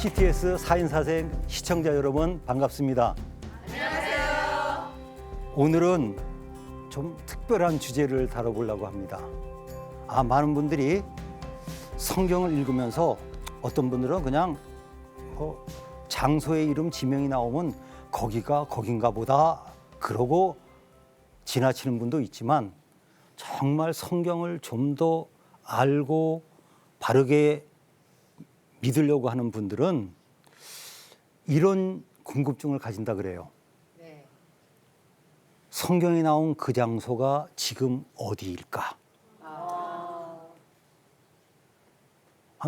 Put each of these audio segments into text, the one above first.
CTS 4인사생 시청자 여러분 반갑습니다. 안녕하세요. 오늘은 좀 특별한 주제를 다뤄보려고 합니다. 많은 분들이 성경을 읽으면서 어떤 분들은 그냥 장소의 이름 지명이 나오면 거기가 거긴가 보다 그러고 지나치는 분도 있지만 정말 성경을 좀 더 알고 바르게 믿으려고 하는 분들은 이런 궁금증을 가진다 그래요. 네. 성경에 나온 그 장소가 지금 어디일까?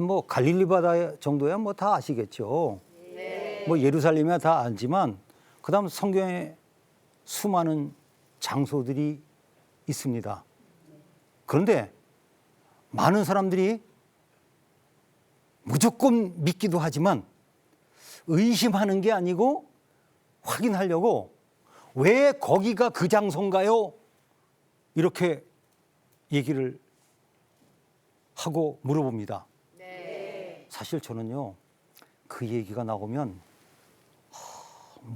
뭐 갈릴리 바다 정도야 뭐 다 아시겠죠. 네. 뭐 예루살렘이야 다 알지만 그다음 성경에 수많은 장소들이 있습니다. 그런데 많은 사람들이 무조건 믿기도 하지만 의심하는 게 아니고 확인하려고 왜 거기가 그 장소인가요? 이렇게 얘기를 하고 물어봅니다. 네. 사실 저는요, 그 얘기가 나오면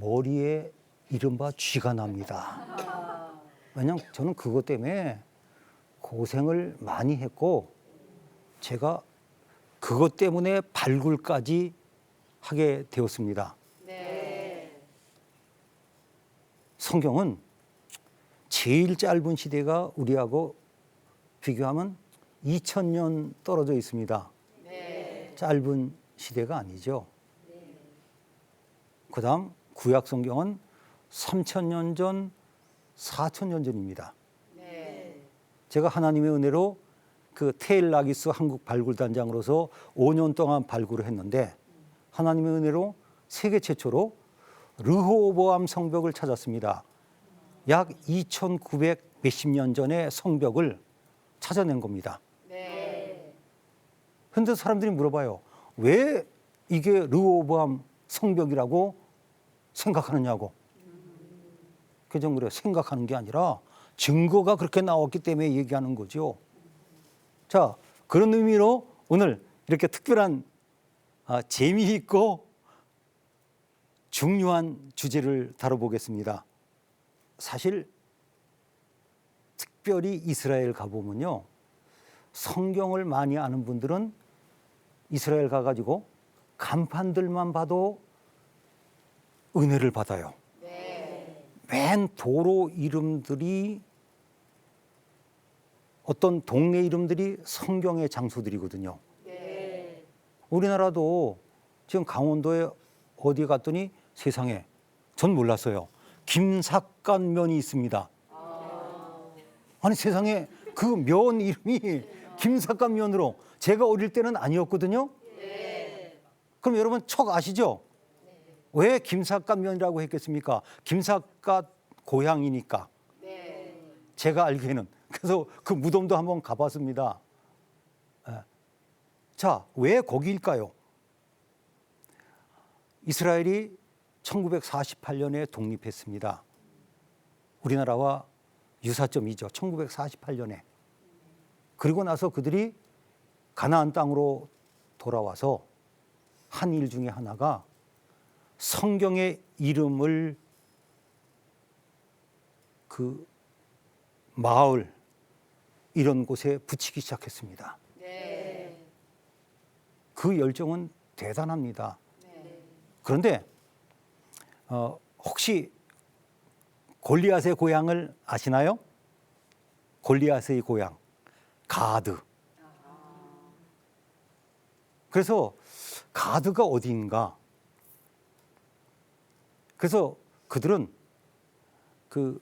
머리에 이른바 쥐가 납니다. 왜냐하면 저는 그것 때문에 고생을 많이 했고 제가 그것 때문에 발굴까지 하게 되었습니다. 네. 성경은 제일 짧은 시대가 우리하고 비교하면 2000년 떨어져 있습니다. 네. 짧은 시대가 아니죠. 그 다음 구약 성경은 3000년 전, 4000년 전입니다. 네. 제가 하나님의 은혜로 그 테일라기스 한국 발굴단장으로서 5년 동안 발굴을 했는데 하나님의 은혜로 세계 최초로 르호보암 성벽을 찾았습니다. 약 2900 몇십 년 전의 성벽을 찾아낸 겁니다. 네. 그런데 사람들이 물어봐요. 왜 이게 르호보암 성벽이라고 생각하느냐고. 그저 그래요. 생각하는 게 아니라 증거가 그렇게 나왔기 때문에 얘기하는 거죠. 자, 그런 의미로 오늘 이렇게 특별한 재미있고 중요한 주제를 다뤄보겠습니다. 사실 특별히 이스라엘 가보면요. 성경을 많이 아는 분들은 이스라엘 가가지고 간판들만 봐도 은혜를 받아요. 네. 맨 도로 이름들이 어떤 동네 이름들이 성경의 장소들이거든요. 네. 우리나라도 지금 강원도에 어디 갔더니 세상에 전 몰랐어요. 김삿갓면이 있습니다. 아니 세상에 그 면 이름이 김삿갓면으로 제가 어릴 때는 아니었거든요. 네. 그럼 여러분 척 아시죠? 왜 김삿갓면이라고 했겠습니까? 김삿갓 고향이니까. 네. 제가 알기에는. 그래서 그 무덤도 한번 가봤습니다. 자, 왜 거기일까요? 이스라엘이 1948년에 독립했습니다. 우리나라와 유사점이죠. 1948년에. 그리고 나서 그들이 가나안 땅으로 돌아와서 한 일 중에 하나가 성경의 이름을 그 마을 이런 곳에 붙이기 시작했습니다. 네. 그 열정은 대단합니다. 네. 그런데 혹시 골리앗의 고향을 아시나요? 골리앗의 고향 가드. 그래서 가드가 어디인가? 그래서 그들은 그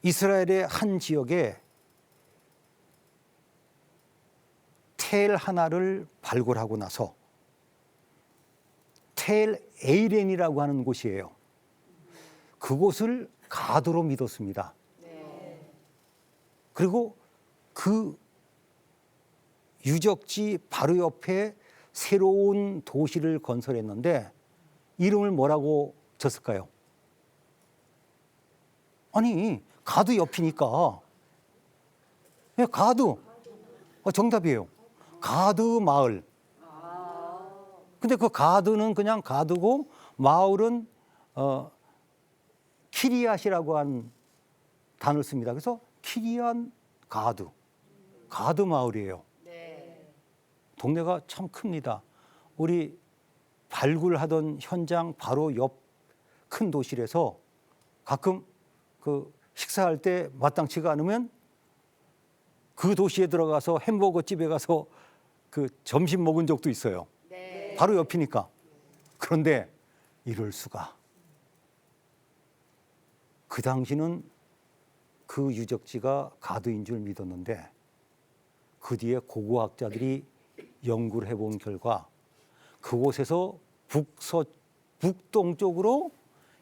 이스라엘의 한 지역에 텔 하나를 발굴하고 나서 텔 에이렌이라고 하는 곳이에요. 그곳을 가드로 믿었습니다. 네. 그리고 그 유적지 바로 옆에 새로운 도시를 건설했는데 이름을 뭐라고 졌을까요? 아니 가드 옆이니까 가드 정답이에요. 가드 마을. 근데 그 가드는 그냥 가드고 마을은 키리앗이라고 하는 단어를 씁니다. 그래서 키리앗 가드, 가드 마을이에요. 네. 동네가 참 큽니다. 우리 발굴하던 현장 바로 옆 큰 도실에서 가끔 그 식사할 때 마땅치가 않으면 그 도시에 들어가서 햄버거 집에 가서 그 점심 먹은 적도 있어요. 네. 바로 옆이니까. 그런데 이럴 수가. 그 당시는 그 유적지가 가드인 줄 믿었는데 그 뒤에 고고학자들이 연구를 해본 결과 그곳에서 북동쪽으로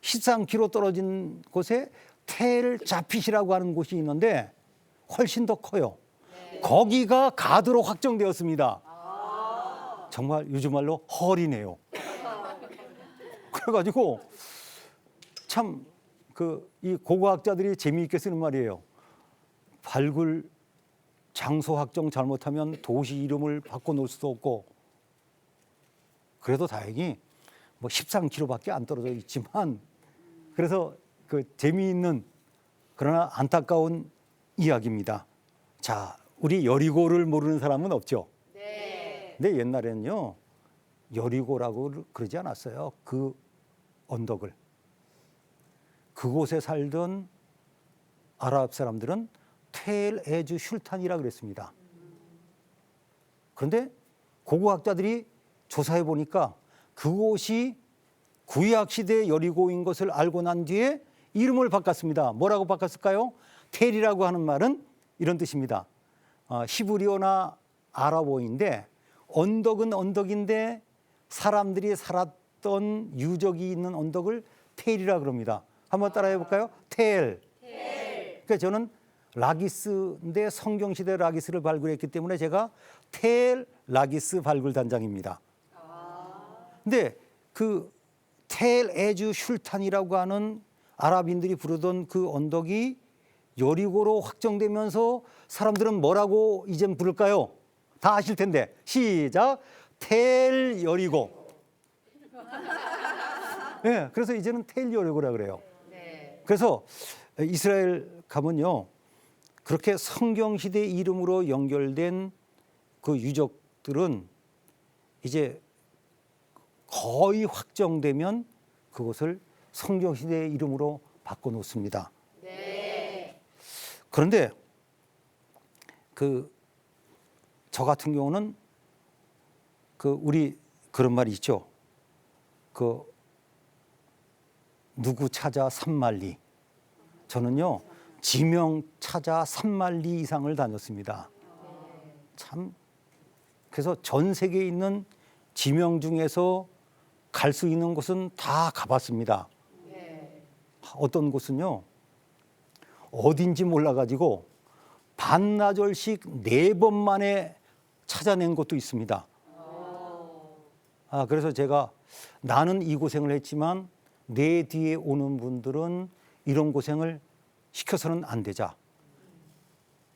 13km 떨어진 곳에 텔 자핏이라고 하는 곳이 있는데 훨씬 더 커요. 거기가 가드로 확정되었습니다. 정말 요즘 말로 헐이네요. 그래가지고 참 이 고고학자들이 재미있게 쓰는 말이에요. 발굴 장소 확정 잘못하면 도시 이름을 바꿔놓을 수도 없고, 그래도 다행히 뭐 13km밖에 안 떨어져 있지만, 그래서 그 재미있는 그러나 안타까운 이야기입니다. 자, 우리 여리고를 모르는 사람은 없죠. 네. 근데 옛날에는요, 여리고라고 그러지 않았어요. 그 언덕을. 그곳에 살던 아랍 사람들은 텔 에주 슐탄이라 그랬습니다. 그런데 고고학자들이 조사해 보니까 그곳이 구약 시대 여리고인 것을 알고 난 뒤에 이름을 바꿨습니다. 뭐라고 바꿨을까요? 텔이라고 하는 말은 이런 뜻입니다. 히브리어나 아랍어인데 언덕은 언덕인데 사람들이 살았던 유적이 있는 언덕을 텔이라 그럽니다. 한번 따라해 볼까요? 텔. 그러니까 저는 라기스인데 성경시대 라기스를 발굴했기 때문에 제가 텔 라기스 발굴단장입니다. 근데 그 텔 에주 슐탄이라고 하는 아랍인들이 부르던 그 언덕이 여리고로 확정되면서 사람들은 뭐라고 이젠 부를까요? 다 아실 텐데 시작. 텔 여리고. 네, 그래서 이제는 텔 여리고라 그래요. 네. 그래서 이스라엘 가면요, 그렇게 성경시대 이름으로 연결된 그 유적들은 이제 거의 확정되면 그것을 성경시대 이름으로 바꿔놓습니다. 네. 그런데 저 같은 경우는 우리 그런 말이 있죠. 누구 찾아 산만리. 저는요, 지명 찾아 산만리 이상을 다녔습니다. 참. 그래서 전 세계에 있는 지명 중에서 갈 수 있는 곳은 다 가봤습니다. 네. 어떤 곳은요, 어딘지 몰라가지고 반나절씩 4번 만에 찾아낸 곳도 있습니다. 그래서 제가 나는 이 고생을 했지만 내 뒤에 오는 분들은 이런 고생을 시켜서는 안 되자.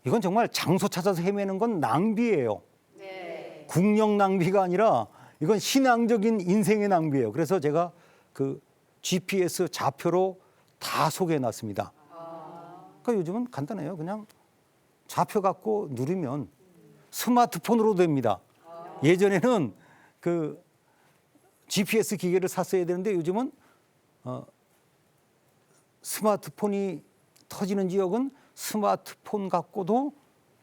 이건 정말 장소 찾아서 헤매는 건 낭비예요. 네. 국력 낭비가 아니라 이건 신앙적인 인생의 낭비예요. 그래서 제가 GPS 좌표로 다 소개해 놨습니다. 그러니까 요즘은 간단해요. 그냥 좌표 갖고 누르면 스마트폰으로 됩니다. 예전에는 GPS 기계를 샀어야 되는데 요즘은 스마트폰이 터지는 지역은 스마트폰 갖고도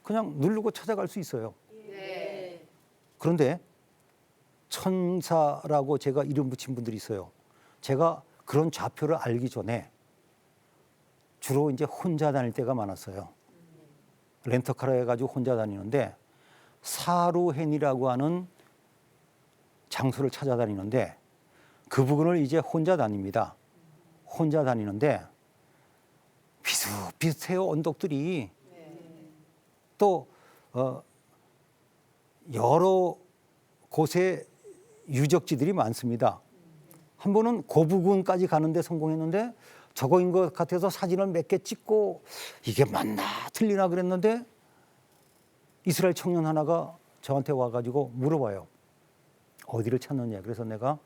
그냥 누르고 찾아갈 수 있어요. 네. 그런데 천사라고 제가 이름 붙인 분들이 있어요. 제가 그런 좌표를 알기 전에 주로 이제 혼자 다닐 때가 많았어요. 렌터카를 해가지고 혼자 다니는데 사루헨이라고 하는 장소를 찾아다니는데 그 부근을 이제 혼자 다닙니다. 혼자 다니는데 비슷비슷해요. 언덕들이. 또 여러 곳에 유적지들이 많습니다. 한 번은 고부군까지 가는데 성공했는데 저거인 것 같아서 사진을 몇 개 찍고 이게 맞나 틀리나 그랬는데 이스라엘 청년 하나가 저한테 와가지고 물어봐요. 어디를 찾느냐. 그래서 내가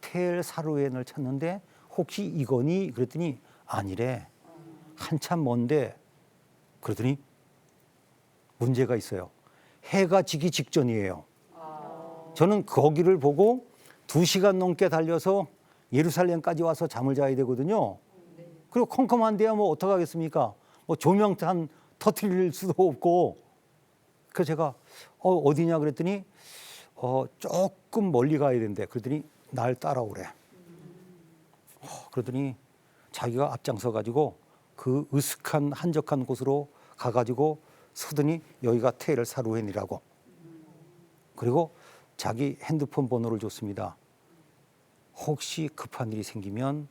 텔 사루엔을 찾는데 혹시 이거니? 그랬더니 아니래. 한참 먼데. 그러더니 문제가 있어요. 해가 지기 직전이에요. 저는 거기를 보고 2시간 넘게 달려서 예루살렘까지 와서 잠을 자야 되거든요. 그리고 컴컴한데야 뭐 어떡하겠습니까? 뭐 조명탄 터트릴 수도 없고. 그래서 제가 어디냐 그랬더니 조금 멀리 가야 된대. 그러더니 날 따라오래. 그러더니 자기가 앞장서 가지고 그 으슥한 한적한 곳으로 가가지고 서더니 여기가 텔 사루엔이라고. 그리고 자기 핸드폰 번호를 줬습니다. 혹시 급한 일이 생기면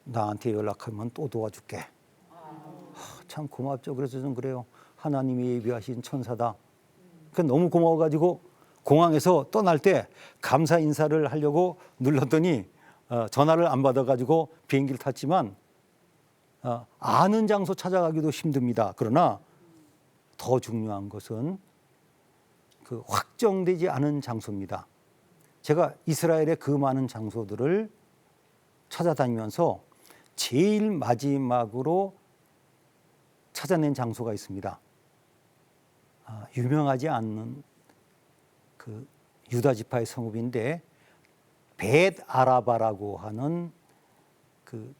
나한테 연락하면 또 도와줄게. 참 고맙죠. 그래서 좀 그래요. 하나님이 예비하신 천사다. 그 너무 고마워가지고 공항에서 떠날 때 감사 인사를 하려고 눌렀더니 전화를 안 받아가지고 비행기를 탔지만 아는 장소 찾아가기도 힘듭니다. 그러나 더 중요한 것은 그 확정되지 않은 장소입니다. 제가 이스라엘의 그 많은 장소들을 찾아다니면서 제일 마지막으로 찾아낸 장소가 있습니다. 유명하지 않는 그 유다 지파의 성읍인데 벳 아라바라고 하는 그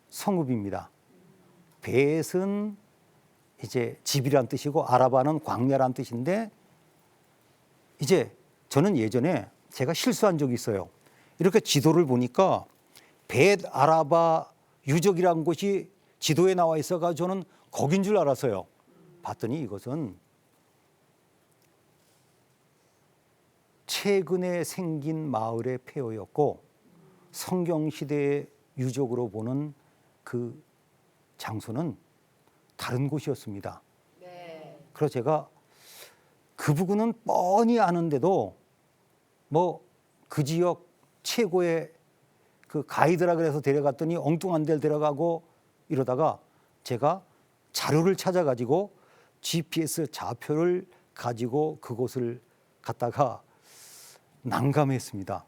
성읍입니다. 벳은 이제 집이란 뜻이고 아라바는 광야란 뜻인데 이제 저는 예전에 제가 실수한 적이 있어요. 이렇게 지도를 보니까 벳 아라바 유적이라는 곳이 지도에 나와 있어가지고 저는 거긴 줄 알았어요. 봤더니 이것은 최근에 생긴 마을의 폐허였고 성경시대의 유적으로 보는 그 장소는 다른 곳이었습니다. 네. 그래서 제가 그 부분은 뻔히 아는데도 뭐 그 지역 최고의 그 가이드라 그래서 데려갔더니 엉뚱한 데를 데려가고 이러다가 제가 자료를 찾아가지고 GPS 좌표를 가지고 그곳을 갔다가 난감했습니다.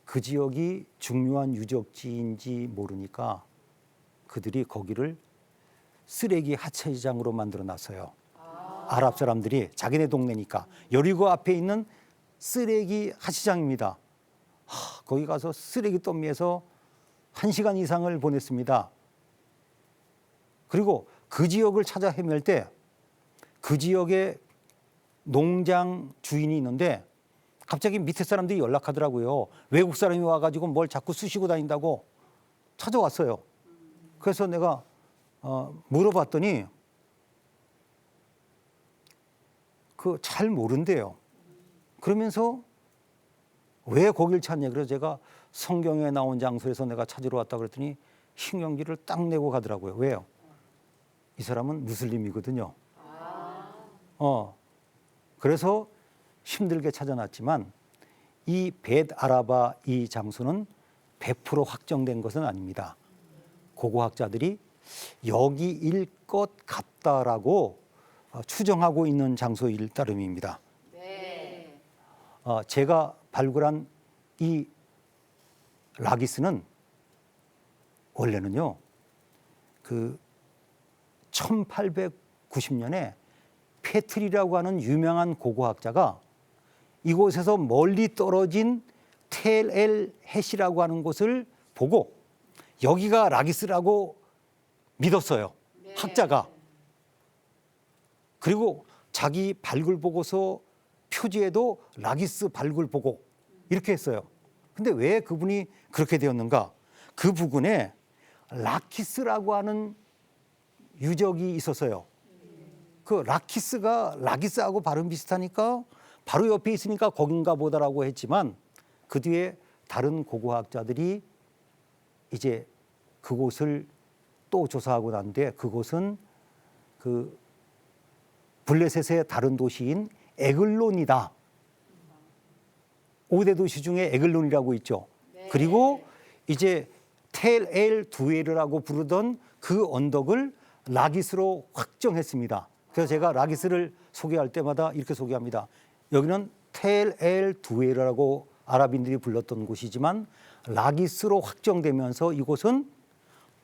그 지역이 중요한 유적지인지 모르니까 그들이 거기를 쓰레기 하차장으로 만들어 놨어요. 아랍 사람들이 자기네 동네니까 여리고 앞에 있는 쓰레기 하차장입니다. 거기 가서 쓰레기 더미에서 1시간 이상을 보냈습니다. 그리고 그 지역을 찾아 헤맬 때 그 지역에 농장 주인이 있는데 갑자기 밑에 사람들이 연락하더라고요. 외국 사람이 와가지고 뭘 자꾸 쑤시고 다닌다고 찾아왔어요. 그래서 내가 물어봤더니 그 잘 모른대요. 그러면서 왜 거길 찾냐. 그래서 제가 성경에 나온 장소에서 내가 찾으러 왔다 그랬더니 신경기를 딱 내고 가더라고요. 왜요? 이 사람은 무슬림이거든요. 그래서 힘들게 찾아놨지만 이 벳 아라바 이 장소는 100% 확정된 것은 아닙니다. 고고학자들이 여기일 것 같다라고 추정하고 있는 장소일 따름입니다. 네. 제가 발굴한 이 라기스는 원래는요, 그 1890년에 페트리라고 하는 유명한 고고학자가 이곳에서 멀리 떨어진 텔 엘 헷이라고 하는 곳을 보고 여기가 라기스라고 믿었어요. 네. 학자가. 그리고 자기 발굴 보고서 표지에도 라기스 발굴 보고 이렇게 했어요. 근데 왜 그분이 그렇게 되었는가? 그 부근에 라키스라고 하는 유적이 있었어요. 그 라키스가 라기스하고 발음 비슷하니까 바로 옆에 있으니까 거긴가 보다라고 했지만 그 뒤에 다른 고고학자들이 이제 그곳을 또 조사하고 난데 그곳은 그 블레셋의 다른 도시인 에글론이다. 5대 도시 중에 에글론이라고 있죠. 네. 그리고 이제 텔 엘 두에르라고 부르던 그 언덕을 라기스로 확정했습니다. 그래서 제가 라기스를 소개할 때마다 이렇게 소개합니다. 여기는 텔 엘 두웨라고 아랍인들이 불렀던 곳이지만 라기스로 확정되면서 이곳은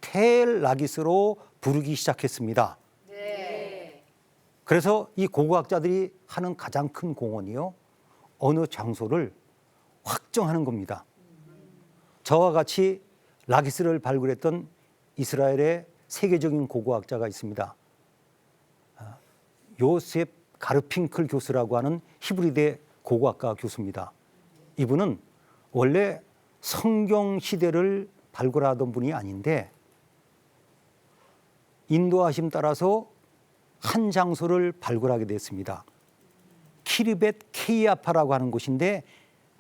텔 라기스로 부르기 시작했습니다. 네. 그래서 이 고고학자들이 하는 가장 큰 공헌이요, 어느 장소를 확정하는 겁니다. 저와 같이 라기스를 발굴했던 이스라엘의 세계적인 고고학자가 있습니다. 요셉 가르핑클 교수라고 하는 히브리대 고고학과 교수입니다. 이분은 원래 성경 시대를 발굴하던 분이 아닌데 인도하심 따라서 한 장소를 발굴하게 됐습니다. 키르벳 케이아파라고 하는 곳인데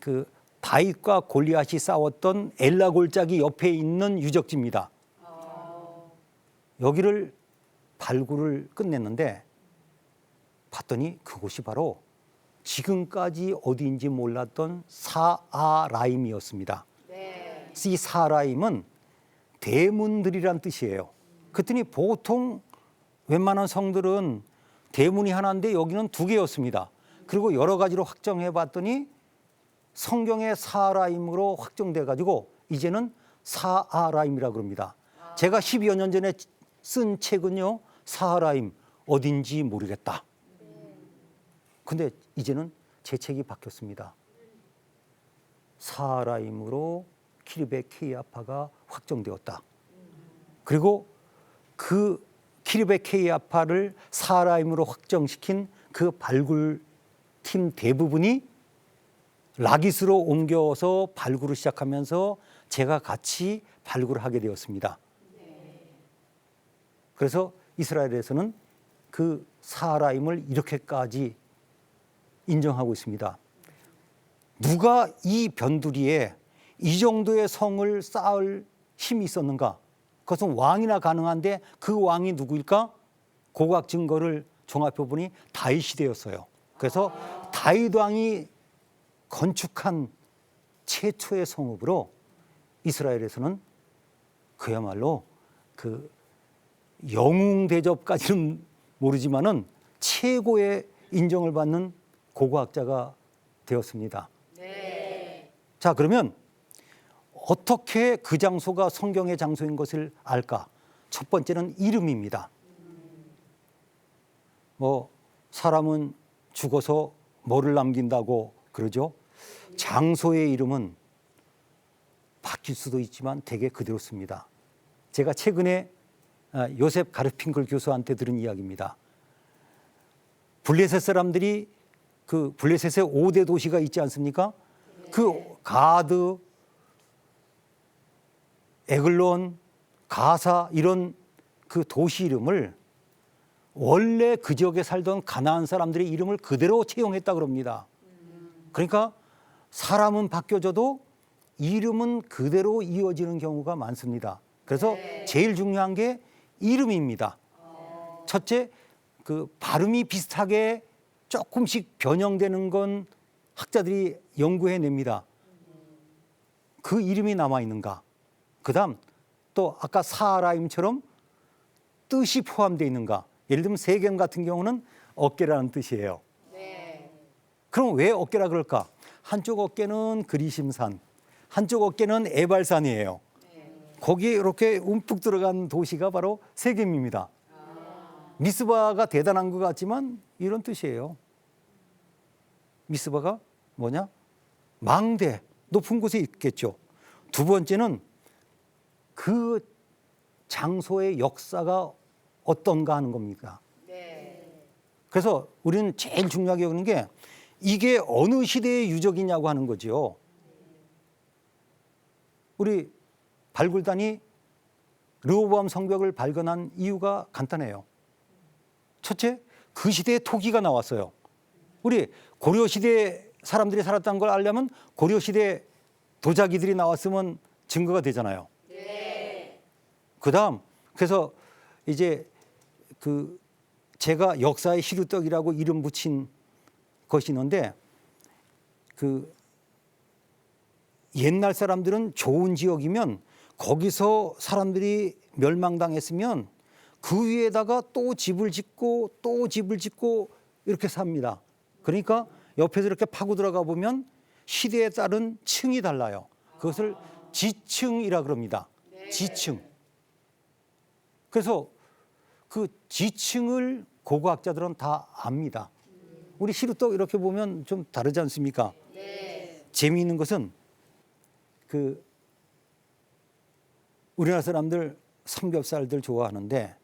그 다윗과 골리앗이 싸웠던 엘라 골짜기 옆에 있는 유적지입니다. 여기를 발굴을 끝냈는데 봤더니 그곳이 바로 지금까지 어디인지 몰랐던 사아라임이었습니다. 네. 이 사라임은 대문들이란 뜻이에요. 그랬더니 보통 웬만한 성들은 대문이 하나인데 여기는 두 개였습니다. 그리고 여러 가지로 확정해 봤더니 성경의 사라임으로 확정돼 가지고 이제는 사아라임이라고 그럽니다. 제가 12여 년 전에 쓴 책은요, 사아라임 어딘지 모르겠다. 근데 이제는 제 책이 바뀌었습니다. 사아라임으로 키르벳 케이아파가 확정되었다. 그리고 그 키르벳 케이아파를 사아라임으로 확정시킨 그 발굴팀 대부분이 라기스로 옮겨서 발굴을 시작하면서 제가 같이 발굴을 하게 되었습니다. 그래서 이스라엘에서는 그 사아라임을 이렇게까지 인정하고 있습니다. 누가 이 변두리에 이 정도의 성을 쌓을 힘이 있었는가? 그것은 왕이나 가능한데 그 왕이 누구일까? 고고학 증거를 종합해 보니 다윗 시대였어요. 그래서 다윗 왕이 건축한 최초의 성읍으로 이스라엘에서는 그야말로 그 영웅 대접까지는 모르지만은 최고의 인정을 받는 고고학자가 되었습니다. 네. 자, 그러면 어떻게 그 장소가 성경의 장소인 것을 알까? 첫 번째는 이름입니다. 뭐 사람은 죽어서 뭐를 남긴다고 그러죠? 장소의 이름은 바뀔 수도 있지만 대개 그대로 씁니다. 제가 최근에 요셉 가르핑클 교수한테 들은 이야기입니다. 블레셋 사람들이 그 블레셋의 5대 도시가 있지 않습니까? 그 가드, 에글론, 가사 이런 그 도시 이름을 원래 그 지역에 살던 가나안 사람들의 이름을 그대로 채용했다 그럽니다. 그러니까 사람은 바뀌어져도 이름은 그대로 이어지는 경우가 많습니다. 그래서 제일 중요한 게 이름입니다. 첫째, 그 발음이 비슷하게 조금씩 변형되는 건 학자들이 연구해냅니다. 그 이름이 남아있는가? 그 다음 또 아까 사라임처럼 뜻이 포함되어 있는가? 예를 들면 세겜 같은 경우는 어깨라는 뜻이에요. 네. 그럼 왜 어깨라 그럴까? 한쪽 어깨는 그리심산, 한쪽 어깨는 에발산이에요. 거기에 이렇게 움푹 들어간 도시가 바로 세겜입니다. 미스바가 대단한 것 같지만 이런 뜻이에요. 미스바가 뭐냐? 망대, 높은 곳에 있겠죠. 두 번째는 그 장소의 역사가 어떤가 하는 겁니다. 네. 그래서 우리는 제일 중요하게 여기는 게 이게 어느 시대의 유적이냐고 하는 거죠. 우리 발굴단이 르호보암 성벽을 발견한 이유가 간단해요. 첫째, 그 시대에 토기가 나왔어요. 우리 고려시대 사람들이 살았다는 걸 알려면 고려시대 도자기들이 나왔으면 증거가 되잖아요. 네. 그다음 그래서 이제 그 제가 역사의 시루떡이라고 이름 붙인 것이 있는데 그 옛날 사람들은 좋은 지역이면 거기서 사람들이 멸망당했으면 그 위에다가 또 집을 짓고 또 집을 짓고 이렇게 삽니다. 그러니까 옆에서 이렇게 파고 들어가 보면 시대에 따른 층이 달라요. 그것을 지층이라 그럽니다. 지층. 그래서 그 지층을 고고학자들은 다 압니다. 우리 시루떡 이렇게 보면 좀 다르지 않습니까? 재미있는 것은 그 우리나라 사람들 삼겹살들 좋아하는데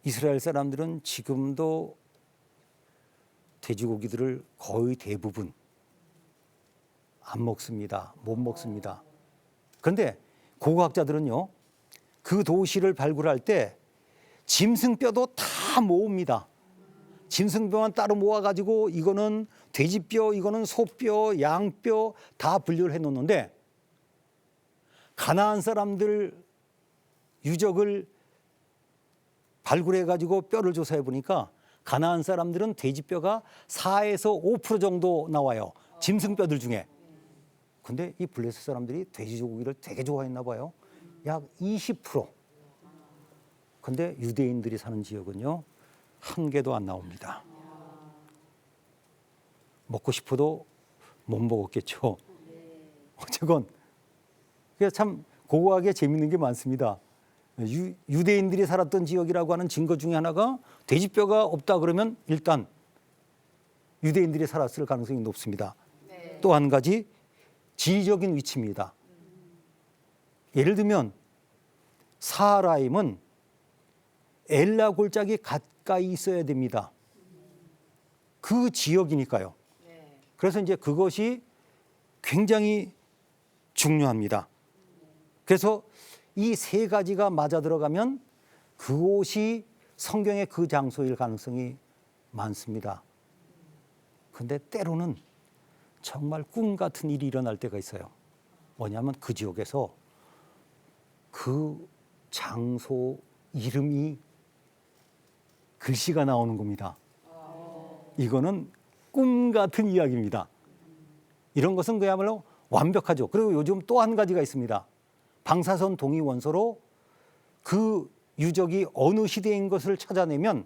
이스라엘 사람들은 지금도 돼지고기들을 거의 대부분 안 먹습니다. 못 먹습니다. 그런데 고고학자들은요, 그 도시를 발굴할 때 짐승뼈도 다 모읍니다. 짐승뼈만 따로 모아가지고 이거는 돼지뼈, 이거는 소뼈, 양뼈 다 분류를 해놓는데 가나안 사람들 유적을 발굴해가지고 뼈를 조사해 보니까 가나안 사람들은 돼지뼈가 4에서 5% 정도 나와요. 짐승뼈들 중에. 근데 이 블레셋 사람들이 돼지고기를 되게 좋아했나 봐요. 약 20%. 근데 유대인들이 사는 지역은요, 한 개도 안 나옵니다. 먹고 싶어도 못 먹었겠죠. 어쨌건 그래서 참 고고하게 재밌는 게 많습니다. 유대인들이 살았던 지역이라고 하는 증거 중에 하나가 돼지뼈가 없다 그러면 일단 유대인들이 살았을 가능성이 높습니다. 또 한 가지 지리적인 위치입니다. 예를 들면 사하라임은 엘라 골짜기 가까이 있어야 됩니다. 그 지역이니까요. 그래서 이제 그것이 굉장히 중요합니다. 그래서 이 세 가지가 맞아 들어가면 그곳이 성경의 그 장소일 가능성이 많습니다. 근데 때로는 정말 꿈 같은 일이 일어날 때가 있어요. 뭐냐면 그 지역에서 그 장소 이름이 글씨가 나오는 겁니다. 이거는 꿈 같은 이야기입니다. 이런 것은 그야말로 완벽하죠. 그리고 요즘 또 한 가지가 있습니다. 방사선 동위 원소로 그 유적이 어느 시대인 것을 찾아내면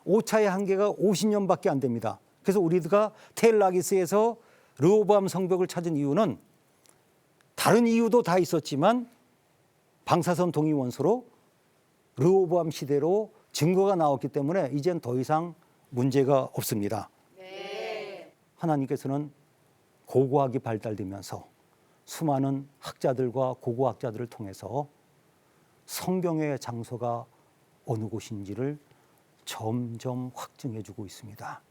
오차의 한계가 50년밖에 안 됩니다. 그래서 우리가 텔라기스에서 르호보암 성벽을 찾은 이유는 다른 이유도 다 있었지만 방사선 동위 원소로 르호보암 시대로 증거가 나왔기 때문에 이젠 더 이상 문제가 없습니다. 하나님께서는 고고학이 발달되면서 수많은 학자들과 고고학자들을 통해서 성경의 장소가 어느 곳인지를 점점 확증해주고 있습니다.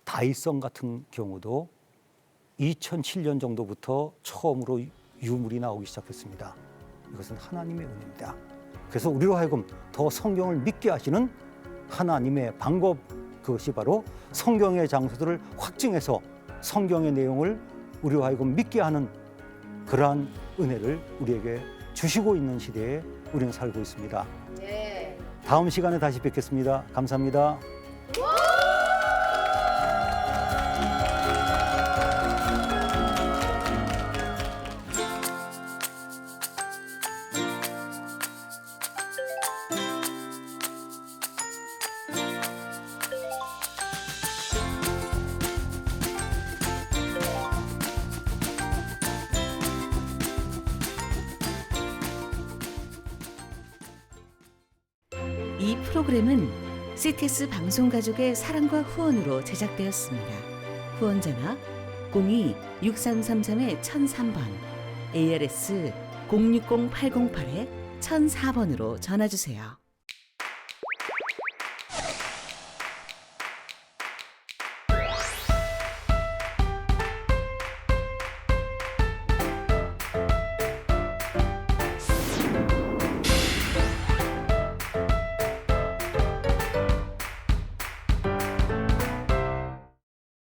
다윗성 같은 경우도 2007년 정도부터 처음으로 유물이 나오기 시작했습니다. 이것은 하나님의 은혜입니다. 그래서 우리로 하여금 더 성경을 믿게 하시는 하나님의 방법, 그것이 바로 성경의 장소들을 확증해서 성경의 내용을 우리로 하여금 믿게 하는 그러한 은혜를 우리에게 주시고 있는 시대에 우리는 살고 있습니다. 다음 시간에 다시 뵙겠습니다. 감사합니다. 이 프로그램은 CTS 방송가족의 사랑과 후원으로 제작되었습니다. 후원전화 02-6333-1003번, ARS 060-808-1004번으로 전화주세요.